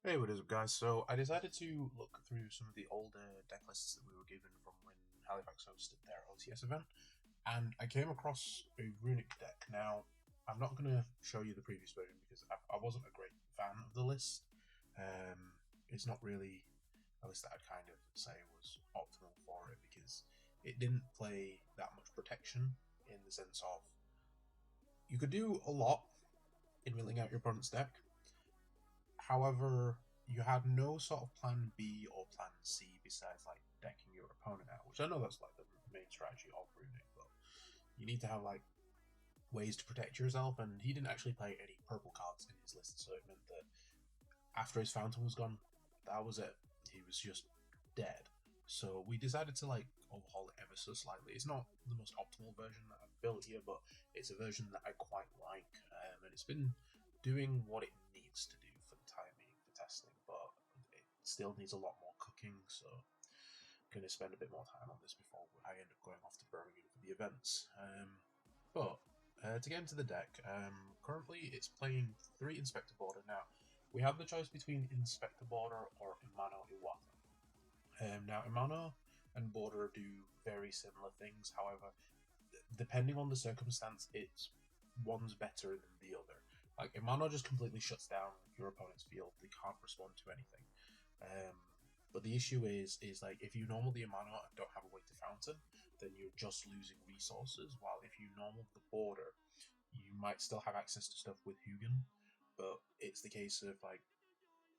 Hey, what is up, guys? So I decided to look through some of the older deck lists that we were given from when Halifax hosted their OTS event, and I came across a Runic deck. Now, I'm not going to show you the previous version because I wasn't a great fan of the list. It's not really a list that I'd kind of say was optimal for it because it didn't play that much protection in the sense of you could do a lot in milling out your opponent's deck. However, you had no sort of plan B or plan C besides like decking your opponent out, which I know that's like the main strategy of Runic, but you need to have like ways to protect yourself, and he didn't actually play any purple cards in his list, so it meant that after his fountain was gone, that was it. He was just dead. So we decided to like overhaul it ever so slightly. It's not the most optimal version that I've built here, but it's a version that I quite like, and it's been doing what it needs to do for the time being for testing, but it still needs a lot more cooking, so I'm going to spend a bit more time on this before I end up going off to Birmingham for the events. To get into the deck, currently it's playing 3 Inspector Border. Now, we have the choice between Inspector Border or Imano Iwata. Now, Imano and Border do very similar things, however, depending on the circumstance, one's better than the other. Like, Imano just completely shuts down your opponent's field. They can't respond to anything. But the issue is like, if you normal the Imano and don't have a way to fountain, then you're just losing resources, while if you normal the Border, you might still have access to stuff with Hugin, but it's the case of, like,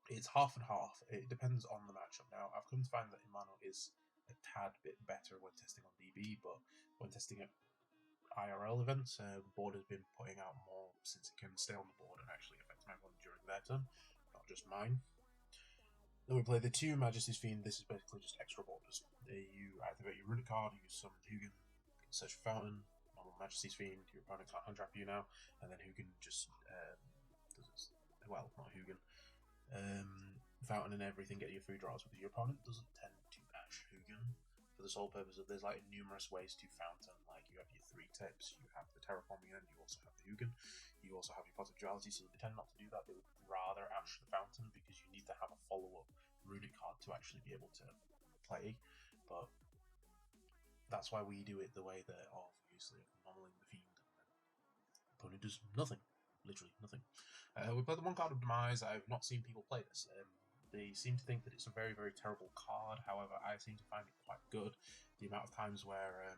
it's half and half. It depends on the matchup. Now, I've come to find that Imano is a tad bit better when testing on DB, but when testing at IRL events, the board has been putting out more since it can stay on the board and actually affect my opponent during their turn, not just mine. Then we play the 2 Majesty's Fiend. This is basically just extra borders. You activate your Runic card, you summon Hugin, search for Fountain, normal Majesty's Fiend, your opponent can't untrap you now, and then Hugin just does its, well, not Hugin, Fountain and everything, get your 3 draws, because your opponent doesn't tend to Ash Hugin for the sole purpose of there's like numerous ways to Fountain. Like, you have your 3 tips, you have the Terraforming End, you also have the Hugin, you also have your Pot of Duality, so they tend not to do that. They would rather Ash the Fountain because you need to have a follow-up Runic card to actually be able to play, but that's why we do it the way that obviously normalling the Fiend. The opponent does nothing. Literally nothing. We play the 1 card of Demise. I've not seen people play this. They seem to think that it's a very, very terrible card. However, I seem to find it quite good. The amount of times where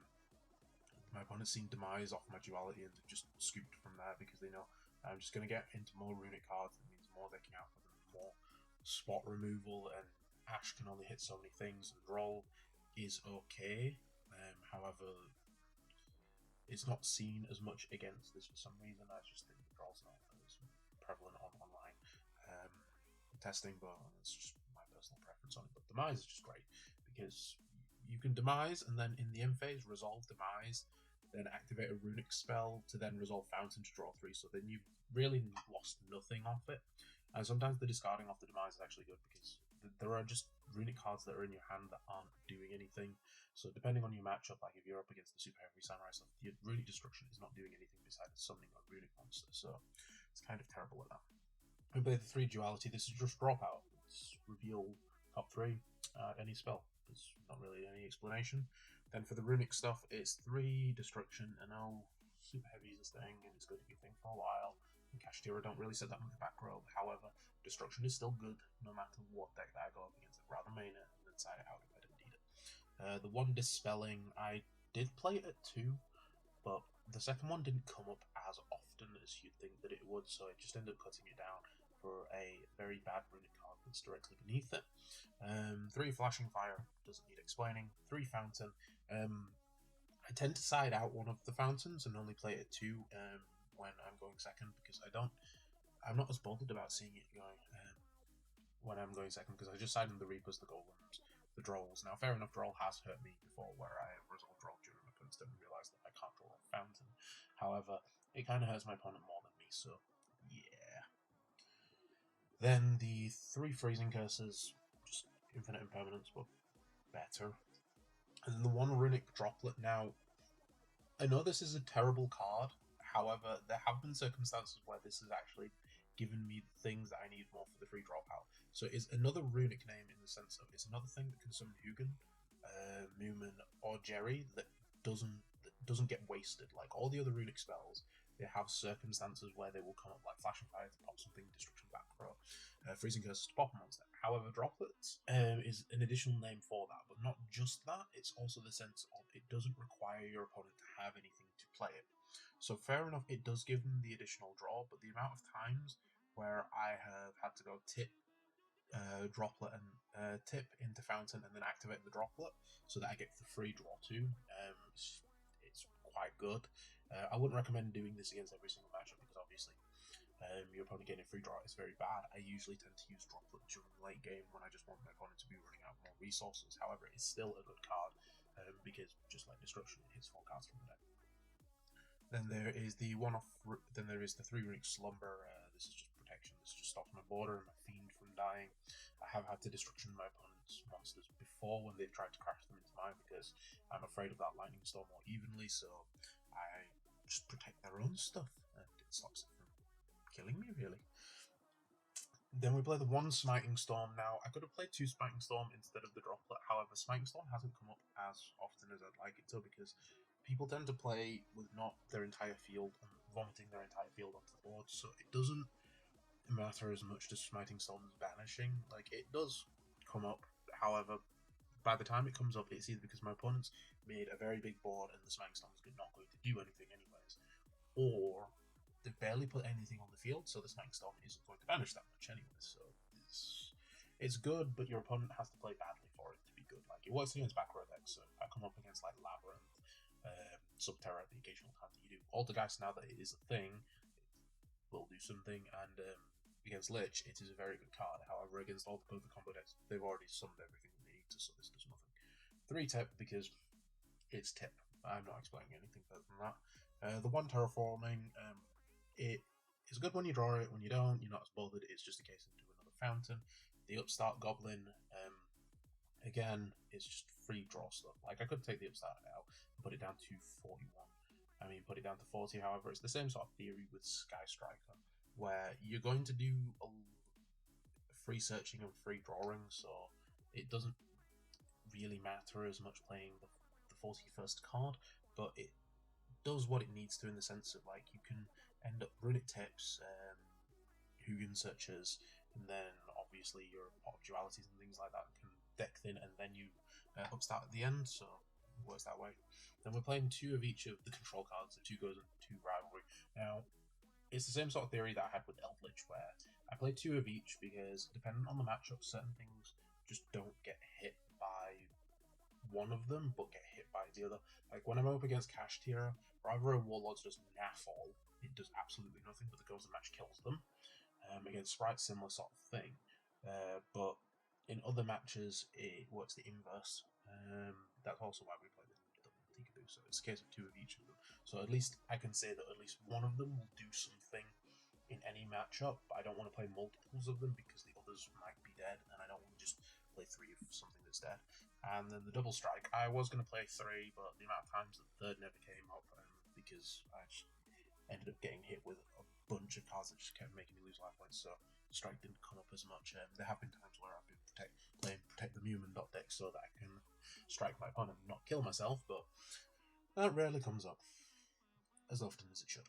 my opponent's seen Demise off my duality and they've just scooped from there because they know I'm just going to get into more Runic cards. That means more decking out for them, more spot removal, and Ash can only hit so many things, and Roll is okay. However, it's not seen as much against this for some reason. I just think the Roll's not as prevalent online testing, but it's just my personal preference on it. But Demise is just great because you can Demise and then in the end phase resolve Demise, then activate a Runic spell to then resolve Fountain to draw 3, so then you've really lost nothing off it. And sometimes the discarding off the Demise is actually good because there are just Runic cards that are in your hand that aren't doing anything. So depending on your matchup, like if you're up against the Super Heavy Samurai stuff, your Runic Destruction is not doing anything besides summoning a Runic monster, so it's kind of terrible at that. We play the 3 Duality. This is just drop out. It's reveal top 3, any spell. There's not really any explanation. Then for the Runic stuff, it's 3 Destruction. I know Super Heavy is a thing, and it's going to be a thing for a while. And Kashtira don't really set that much back row. However, Destruction is still good no matter what deck that I go up against. I'd rather main it and then side it out if I don't need it. The 1 Dispelling, I did play it at 2, but the second one didn't come up as often as you'd think that it would, so I just ended up cutting it down for a very bad Runic card that's directly beneath it. 3 Flashing Fire, doesn't need explaining. 3 Fountain. I tend to side out one of the Fountains and only play it at 2 when I'm going second, because I'm not as bothered about seeing it going when I'm going second, because I just side in the Reapers, the Golems, the Drolls. Now, fair enough, Droll has hurt me before, where I resolved Droll during my opponent's turn and realised that I can't draw a Fountain. However, it kind of hurts my opponent more than me, so yeah. Then the 3 Freezing Curses, just infinite impermanence, but better. And then the 1 Runic Droplet. Now, I know this is a terrible card, however, there have been circumstances where this has actually given me the things that I need more for the free dropout. So it's another runic name in the sense of it's another thing that can summon Hugin, Moomin, or Jerry that doesn't get wasted. Like all the other runic spells, they have circumstances where they will come up like Flashing Fire to pop something, Destruction back throw, Freezing Curse to pop a monster. However, Droplets is an additional name for that, but not just that. It's also the sense of it doesn't require your opponent to have anything to play it. So fair enough, it does give them the additional draw, but the amount of times where I have had to go tip Droplet and tip into Fountain and then activate the Droplet so that I get the free draw too. It's quite good. I wouldn't recommend doing this against every single matchup because obviously you're probably getting a free draw is very bad. I usually tend to use Droplet during the late game when I just want my opponent to be running out of more resources. However, it's still a good card because just like Destruction, it hits 4 cards from the deck. Then there is the one-off. Then there is the 3 runic Slumber. This is just protection. This just stops my border and my fiend from dying. I have had to Destruction my opponent's monsters before when they've tried to crash them into mine because I'm afraid of that lightning storm more evenly. So I just protect their own stuff and it stops it from killing me really. Then we play the 1 Smiting Storm. Now, I could have played 2 Smiting Storm instead of the Droplet. However, Smiting Storm hasn't come up as often as I'd like it to because people tend to play with not their entire field and vomiting their entire field onto the board, so it doesn't matter as much as Smiting Storm's banishing. Like, it does come up, however, by the time it comes up, it's either because my opponent's made a very big board and the Smiting Storm's not going to do anything anyways, or they've barely put anything on the field, so the Smiting Storm isn't going to banish that much anyway, so it's good, but your opponent has to play badly for it to be good. Like, it works against back row decks, so if I come up against, like, Labyrinth, Subterra, the occasional time that you do Altergeist, now that it is a thing, it will do something, and against Lich, it is a very good card. However, against both the combo decks, they've already summoned everything they need to, so this does nothing. 3 tip, because it's tip. I'm not explaining anything further than that. The 1 Terraforming, it is good when you draw it. When you don't, you're not as bothered. It's just a case of doing another Fountain. The Upstart Goblin, again, it's just free draw stuff. Like, I could take the Upstart out and put it down to 41. I mean, put it down to 40. However, it's the same sort of theory with Sky Striker, where you're going to do a free searching and free drawing, so it doesn't really matter as much playing the 41st card, but it does what it needs to in the sense of, like, you can end up runic tips, Hugin searches, and then obviously your pot dualities and things like that can deck thin, and then you upstart at the end, so it works that way. Then we're playing 2 of each of the control cards, so 2 goes and 2 rivalry. Now, it's the same sort of theory that I had with Eldritch, where I play 2 of each because, depending on the matchup, certain things just don't get hit by one of them, but get hit by the other. Like, when I'm up against Kashtira, Rivalry Warlords does naff all. It does absolutely nothing, but the Goes of Match kills them. Against Sprite, similar sort of thing. But in other matches, it works the inverse. That's also why we play the double Peekaboo, so it's a case of 2 of each of them. So at least I can say that at least one of them will do something in any matchup. I don't want to play multiples of them because the others might be dead, and I don't want to just play 3 of something that's dead. And then the double strike, I was going to play 3, but the amount of times that the 3rd never came up because I just ended up getting hit with a bunch of cards that just kept making me lose life points, so strike didn't come up as much. There have been times where I've been playing Protect the Moomin deck so that I can strike my opponent and not kill myself, but that rarely comes up as often as it should.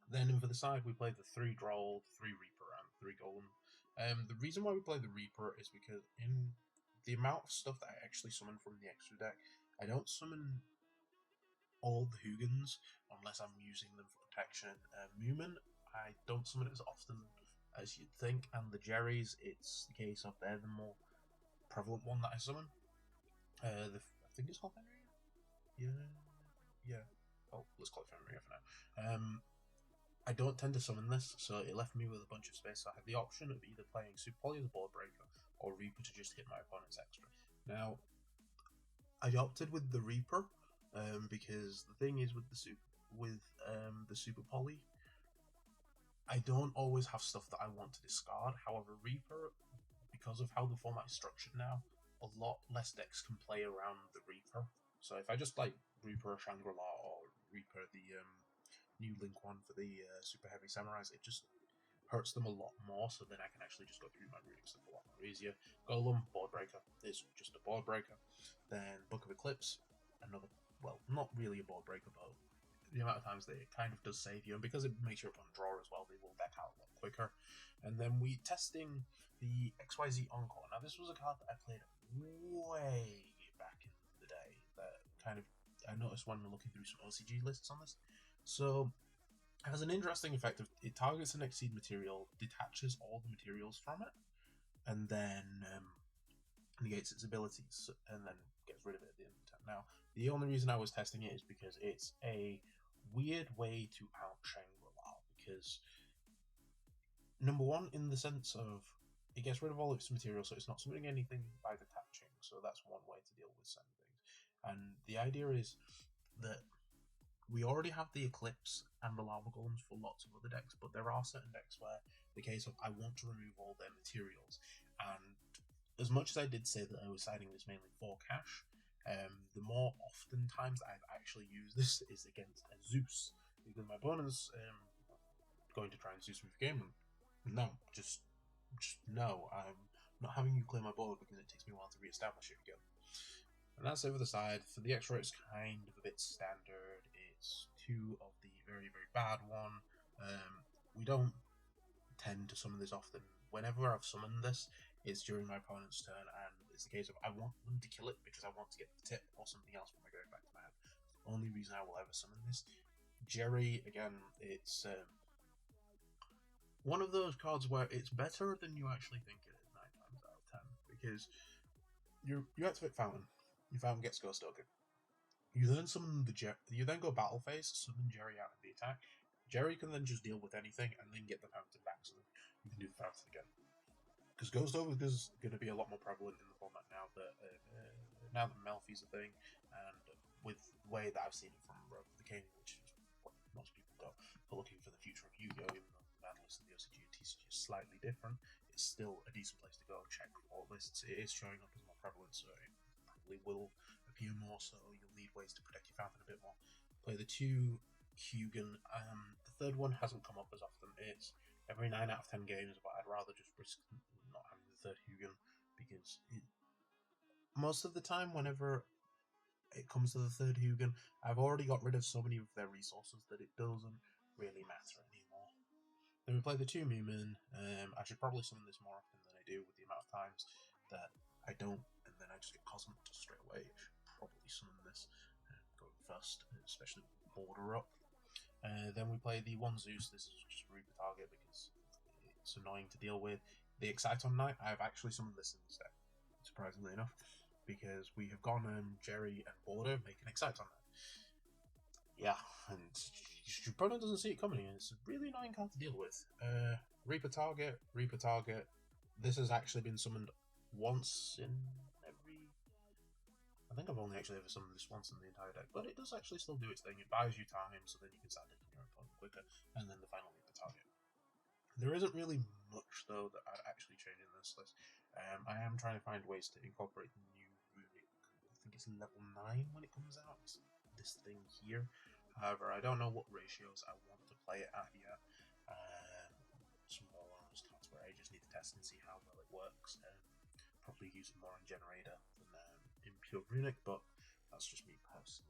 Then for the side, we play the 3 Droll, 3 Reaper, and 3 Golem. The reason why we play the Reaper is because in the amount of stuff that I actually summon from the extra deck, I don't summon all the Hugins unless I'm using them for protection. Moomin, I don't summon it as often as you'd think, and the Jerrys, it's the case of they're the more prevalent one that I summon. I think it's called Fenrir? Yeah. Oh, let's call it Fenrir for now. I don't tend to summon this, so it left me with a bunch of space, so I had the option of either playing Super Poly as a board breaker or Reaper to just hit my opponent's extra. Now, I opted with the Reaper because the thing is with the Super Poly, I don't always have stuff that I want to discard. However, Reaper, because of how the format is structured now, a lot less decks can play around the Reaper. So if I just like Reaper Shangri-La or Reaper the new Link one for the Super Heavy Samurais, it just hurts them a lot more, so then I can actually just go through my runic stuff a lot more easier. Golem, Board Breaker, is just a Board Breaker. Then Book of Eclipse, another, well, not really a Board Breaker, but the amount of times that it kind of does save you, and because it makes your opponent draw as well, they will deck out a lot quicker. And then we testing the XYZ Encore. Now this was a card that I played way back in the day that kind of I noticed when looking through some OCG lists on this. So it has an interesting effect of it targets an Exceed material, detaches all the materials from it, and then negates its abilities, and then gets rid of it at the end of the turn. Now, the only reason I was testing it is because it's a weird way to out Shangri-La, because number one, in the sense of it gets rid of all its material, so it's not summoning anything by detaching, so that's one way to deal with certain things. And the idea is that we already have the Eclipse and the Lava Golems for lots of other decks, but there are certain decks where the case of I want to remove all their materials, and as much as I did say that I was siding this mainly for cash, the more often times I've actually used this is against a Zeus, because my opponent's going to try and Zeus with the game, and no, just no, I'm not having you clear my board because it takes me a while to re-establish it again. And that's over the side. For the extra, it's kind of a bit standard. It's 2 of the very, very bad one. We don't tend to summon this often. Whenever I've summoned this, it's during my opponent's turn, and it's the case of I want them to kill it because I want to get the tip or something else when I go back to my hand. It's the only reason I will ever summon this. Jerry, again, it's one of those cards where it's better than you actually think it is 9 times out of 10, because you activate Fountain. Your Fountain gets Ghost Token. You then summon you then go Battle Phase, summon Jerry out of the attack. Jerry can then just deal with anything and then get the Fountain back, so you can do the Fountain again. Because Ghost Token is going to be a lot more prevalent in the format now that Melfi's a thing, and with the way that I've seen it from Rogue of the King, which is what most people go for looking for the future of Yu-Gi-Oh, even though the Madness and the OCG and TCG is slightly different, it's still a decent place to go check for lists. It is showing up as more prevalent, so it probably will appear more, so you'll need ways to protect your Fountain a bit more. Play the 2 Hugin. The third one hasn't come up as often. It's every 9 out of 10 games, but I'd rather just risk not having the third Hugin, because most of the time, whenever it comes to the third Hugin, I've already got rid of so many of their resources that it doesn't really matter anymore. Then we play the 2 Moomin. I should probably summon this more often than I do, with the amount of times that I don't, and then I just get Cosmic just straight away. I should probably summon this going first, especially border up. Then we play the 1 Zeus. This is just Reaper target because it's annoying to deal with. The Exciton Knight, I've actually summoned this instead, surprisingly enough, because we have gone Jerry and Border make an Exciton Knight. Yeah, and your opponent doesn't see it coming, and it's a really annoying card to deal with. Reaper target. This has actually been summoned once in every... I think I've only actually ever summoned this once in the entire deck, but it does actually still do its thing. It buys you time, so then you can start decking your opponent quicker, and then the final Reaper target. There isn't really much, though, that I'd actually change in this list. I am trying to find ways to incorporate the new runic. I think it's level 9 when it comes out. It's this thing here. However, I don't know what ratios I want to play it at yet. Some more one of those cards where I just need to test and see how well it works. Probably use it more in Generator than in pure runic, but that's just me personally.